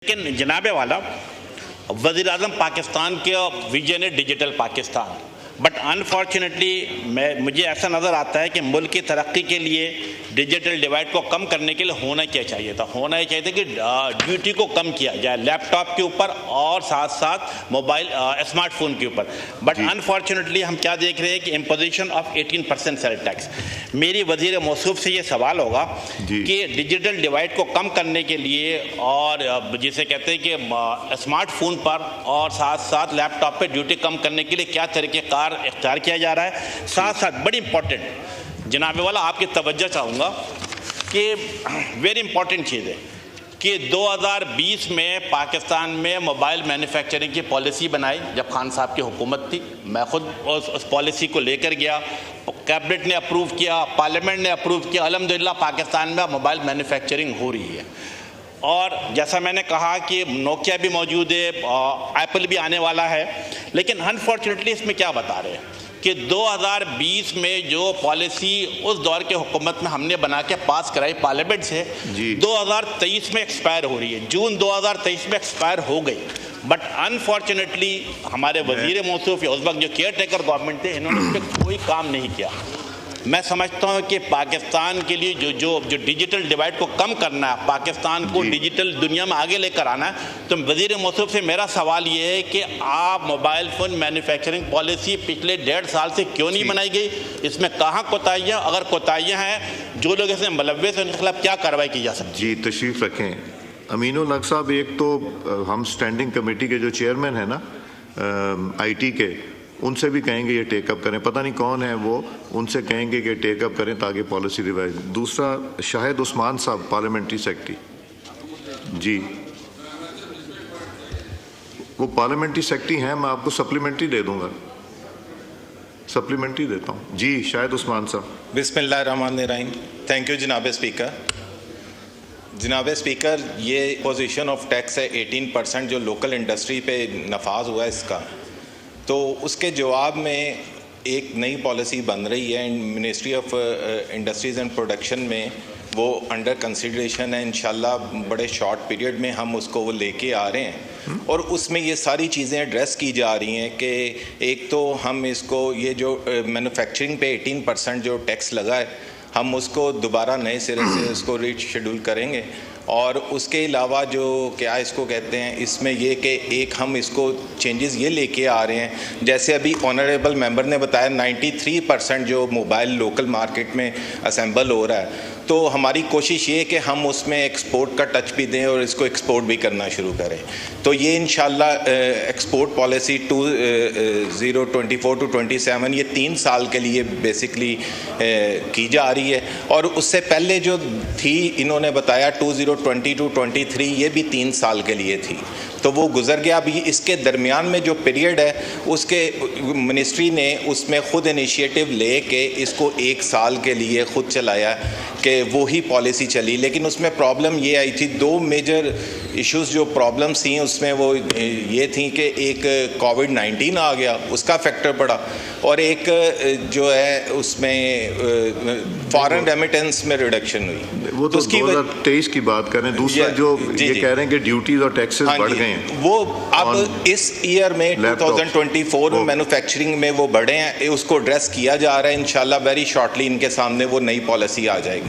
لیکن جناب والا وزیر اعظم پاکستان کے ویژن ہے ڈیجیٹل پاکستان، بٹ انفارچونیٹلی مجھے ایسا نظر آتا ہے کہ ملک کی ترقی کے لیے ڈیجیٹل ڈیوائڈ کو کم کرنے کے لیے ہونا کیا چاہیے تھا؟ ہونا یہ چاہیے تھا کہ ڈیوٹی کو کم کیا جائے لیپ ٹاپ کے اوپر اور ساتھ ساتھ موبائل اسمارٹ فون کے اوپر، بٹ انفارچونیٹلی ہم کیا دیکھ رہے ہیں کہ امپوزیشن آف 18% سیل ٹیکس۔ میری وزیر موصوف سے یہ سوال ہوگا کہ ڈیجیٹل ڈیوائڈ کو کم کرنے کے لیے اور جسے کہتے ہیں کہ اسمارٹ فون پر اور ساتھ ساتھ لیپ ٹاپ پہ ڈیوٹی کم کرنے کے لیے کیا طریقہ کار اختیار کیا جا رہا ہے؟ ساتھ ساتھ بڑی امپورٹنٹ جناب والا آپ کی توجہ چاہوں گا کہ ویری امپورٹنٹ چیز ہے کہ 2020 میں پاکستان میں موبائل مینوفیکچرنگ کی پالیسی بنائی جب خان صاحب کی حکومت تھی۔ میں خود اس پالیسی کو لے کر گیا، کیبنٹ نے اپروو کیا، پارلیمنٹ نے اپروو کیا، الحمدللہ پاکستان میں موبائل مینوفیکچرنگ ہو رہی ہے۔ اور جیسا میں نے کہا کہ نوکیا بھی موجود ہے، ایپل بھی آنے والا ہے، لیکن انفارچونیٹلی اس میں کیا بتا رہے ہیں کہ 2020 میں جو پالیسی اس دور کے حکومت میں ہم نے بنا کے پاس کرائی پارلیمنٹ سے، 2023 میں ایکسپائر ہو رہی ہے، جون 2023 میں ایکسپائر ہو گئی، بٹ انفارچونیٹلی ہمارے وزیر موصوف یا اس وقت جو کیئر ٹیکر گورنمنٹ تھے انہوں نے اس پہ کوئی کام نہیں کیا۔ میں سمجھتا ہوں کہ پاکستان کے لیے جو ڈیجیٹل ڈیوائڈ کو کم کرنا ہے، پاکستان کو ڈیجیٹل دنیا میں آگے لے کر آنا ہے، تو وزیر موصوف سے میرا سوال یہ ہے کہ آپ موبائل فون مینوفیکچرنگ پالیسی پچھلے 1.5 سال سے کیوں نہیں بنائی گئی؟ اس میں کہاں کوتاہیاں، اگر کوتاہیاں ہیں جو لوگ اس میں ملوث ہیں ان کے خلاف کیا کارروائی کی جا سکتی ہے؟ جی تشریف رکھیں امین الحق صاحب۔ ایک تو ہم سٹینڈنگ کمیٹی کے جو چیئرمین ہیں نا آئی ٹی کے، ان سے بھی کہیں گے یہ ٹیک اپ کریں، پتہ نہیں کون ہے وہ، ان سے کہیں گے کہ ٹیک اپ کریں تاکہ پالیسی ریوائز۔ دوسرا شاہد عثمان صاحب پارلیمنٹری سیکرٹری، جی وہ پارلیمنٹری سیکرٹری ہیں، میں آپ کو سپلیمنٹری دے دوں گا، سپلیمنٹری دیتا ہوں۔ جی شاہد عثمان صاحب۔ بسم اللہ الرحمن الرحیم۔ تھینک یو جناب اسپیکر۔ جناب اسپیکر، یہ پوزیشن آف ٹیکس ہے 18% جو لوکل انڈسٹری پہ نفاذ ہوا ہے اس کا، تو اس کے جواب میں ایک نئی پالیسی بن رہی ہے ministry of industries and production میں، وہ انڈر کنسیڈریشن ہے، انشاءاللہ بڑے شارٹ پیریڈ میں ہم اس کو وہ لے کے آ رہے ہیں، اور اس میں یہ ساری چیزیں ایڈریس کی جا رہی ہیں کہ ایک تو ہم اس کو یہ جو مینوفیکچرنگ پہ 18% جو ٹیکس لگا ہے ہم اس کو دوبارہ نئے سرے سے اس کو ری شیڈول کریں گے، اور اس کے علاوہ جو کیا اس کو کہتے ہیں اس میں یہ کہ ایک ہم اس کو چینجز یہ لے کے آ رہے ہیں، جیسے ابھی آنریبل ممبر نے بتایا 93% جو موبائل لوکل مارکیٹ میں اسمبل ہو رہا ہے، تو ہماری کوشش یہ ہے کہ ہم اس میں ایکسپورٹ کا ٹچ بھی دیں اور اس کو ایکسپورٹ بھی کرنا شروع کریں۔ تو یہ انشاءاللہ ایکسپورٹ پالیسی 2024 to 27 یہ 3 سال کے لیے بیسکلی کی جا رہی ہے، اور اس سے پہلے جو تھی انہوں نے بتایا 2020 to 23 یہ بھی 3 سال کے لیے تھی، تو وہ گزر گیا۔ ابھی اس کے درمیان میں جو پیریڈ ہے اس کے منسٹری نے اس میں خود انیشیٹو لے کے اس کو 1 سال کے لیے خود چلایا کہ وہی پالیسی چلی، لیکن اس میں پرابلم یہ آئی تھی، 2 میجر ایشوز جو پرابلمس تھیں اس میں وہ یہ تھیں کہ ایک کووڈ-19 آ گیا، اس کا فیکٹر پڑا، اور ایک جو ہے اس میں فارن ریمیٹنس میں ریڈکشن ہوئی، وہ تو 2023 کی بات کریں۔ دوسرا جو یہ کہہ رہے ہیں کہ ڈیوٹیز اور ٹیکسز بڑھ گئے ہیں، وہ اب اس ایئر میں 2024 میں مینوفیکچرنگ میں وہ بڑھے ہیں، اس کو ایڈریس کیا جا رہا ہے، انشاءاللہ ویری شارٹلی ان کے سامنے وہ نئی پالیسی آ جائے گی۔